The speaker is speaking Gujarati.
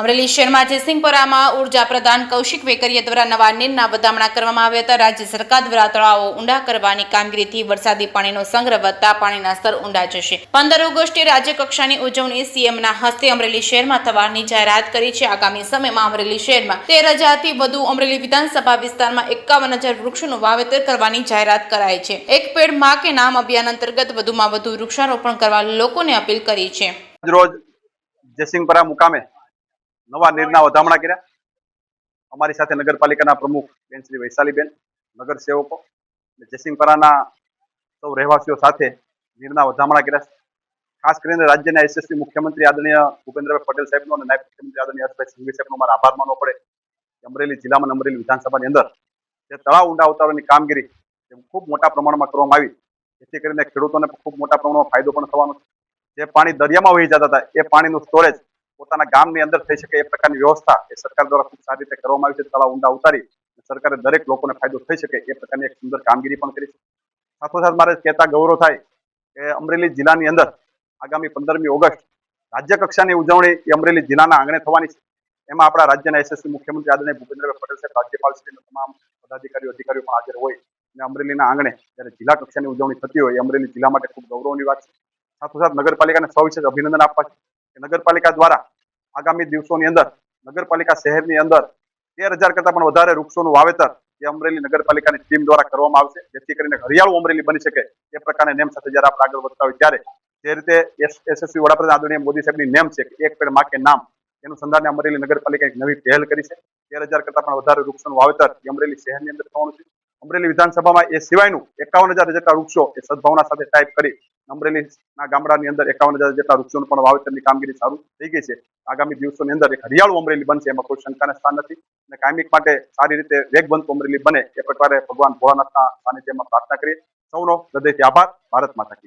અમરેલી શહેરમાં જયસિંહપુરામાં ઉર્જા પ્રધાન કૌશિક વેકરિયા દ્વારા નવા નીરના વધામણા કરવામાં આવ્યા હતા. રાજ્ય સરકાર દ્વારા તળાવો ઊંડા કરવાની કામગીરીથી વરસાદી પાણીનો સંગ્રહ વધતા પાણીના સ્તર ઊંડા જશે. 15 ઓગસ્ટે રાજ્ય કક્ષાની ઉજવણી સીએમના હસ્તે અમરેલી શહેરમાં થવાની જાહેરાત કરી છે. આગામી સમયમાં અમરેલી શહેરમાં 13,000થી વધુ અમરેલી વિધાનસભા વિસ્તારમાં 51,000 વૃક્ષોનું વાવેતર કરવાની જાહેરાત કરાઈ છે. એક પેડ માં કે નામ અભિયાન અંતર્ગત વધુમાં વધુ વૃક્ષારોપણ કરવા લોકોને અપીલ કરી છે. રોજ જયસિંહપુરા મુકામે નવા નીરના વધામણા કર્યા. અમારી સાથે નગરપાલિકાના પ્રમુખ બેન શ્રી વૈશાલીબેન, નગર સેવકો અને જયસિંહપુરાના સૌ રહેવાસીઓ સાથે નીરના વધામણા કર્યા. ખાસ કરીને રાજ્યના યશસ્વી મુખ્યમંત્રી આદરણીય ભૂપેન્દ્રભાઈ પટેલ સાહેબનો અને નાયબ મુખ્યમંત્રી આદરણીય હર્ષભાઈ સંઘવી સાહેબનો મારો આભાર માનવો પડે. અમરેલી જિલ્લામાં અમરેલી વિધાનસભાની અંદર જે તળાવ ઊંડા ઉતારવાની કામગીરી ખૂબ મોટા પ્રમાણમાં કરવામાં આવી, જેથી કરીને ખેડૂતોને ખૂબ મોટા પ્રમાણમાં ફાયદો પણ થવાનો છે. જે પાણી દરિયામાં વહી જતા હતા એ પાણીનું સ્ટોરેજ પોતાના ગામની અંદર થઈ શકે એ પ્રકારની વ્યવસ્થા એ સરકાર દ્વારા ખૂબ સારી રીતે કરવામાં આવી છે. તળાવ ઊંડા ઉતારી સરકારે દરેક લોકોને ફાયદો થઈ શકે એ પ્રકારની એક સુંદર કામગીરી પણ કરી છે. સાથોસાથ મારે કહેતા ગૌરવ થાય કે અમરેલી જિલ્લાની અંદર આગામી 15મી ઓગસ્ટ રાજ્ય કક્ષાની ઉજવણી એ અમરેલી જિલ્લાના આંગણે થવાની છે. એમાં આપણા રાજ્યના યશસ્વી મુખ્યમંત્રી આદરણીય ભૂપેન્દ્રભાઈ પટેલ સાહેબ, રાજ્યપાલ શ્રી તમામ પદાધિકારીઓ અધિકારીઓ પણ હાજર હોય અને અમરેલીના આંગણે જ્યારે જિલ્લા કક્ષાની ઉજવણી થતી હોય એ અમરેલી જિલ્લા માટે ખૂબ ગૌરવની વાત છે. સાથોસાથ નગરપાલિકાને સવિશેષ અભિનંદન આપવા છે કે નગરપાલિકા દ્વારા આગામી દિવસોની અંદર નગરપાલિકા શહેરની અંદર 13,000 કરતાં પણ વધારે વૃક્ષોનું વાવેતર એ અમરેલી નગરપાલિકાની ટીમ દ્વારા કરવામાં આવશે, જેથી કરીને હરિયાળું અમરેલી બની શકે એ પ્રકારની નેમ સાથે જ્યારે આપણે આગળ વધતા હોય ત્યારે જે રીતે યશસ્વી વડાપ્રધાન આદરણીય મોદી સાહેબની નેમ છે કે એક પેડ માં કે નામ, એનું સંધાને અમરેલી નગરપાલિકા એક નવી પહેલ કરી છે. 13,000 કરતાં પણ વધારે વૃક્ષોનું વાવેતર એ અમરેલી શહેરની અંદર થવાનું છે. અમરેલી વિધાનસભામાં એ સિવાયનું 51,000 જેટલા વૃક્ષો એ સદભાવના સાથે ટાઈપ કરી અમરેલીના ગામડાની અંદર 51,000 જેટલા વૃક્ષોનું પણ વાવેતરની કામગીરી સારું થઈ ગઈ છે. આગામી દિવસોની અંદર એક હરિયાળું અમરેલી બનશે, એમાં કોઈ શંકાને સ્થાન નથી અને કાયમિક માટે સારી રીતે વેગવંતુ અમરેલી બને એ પ્રકારે ભગવાન ભોળાનાથના સાનિધ્યમાં પ્રાર્થના કરીએ. સૌનો હૃદયથી આભાર. ભારત માતા.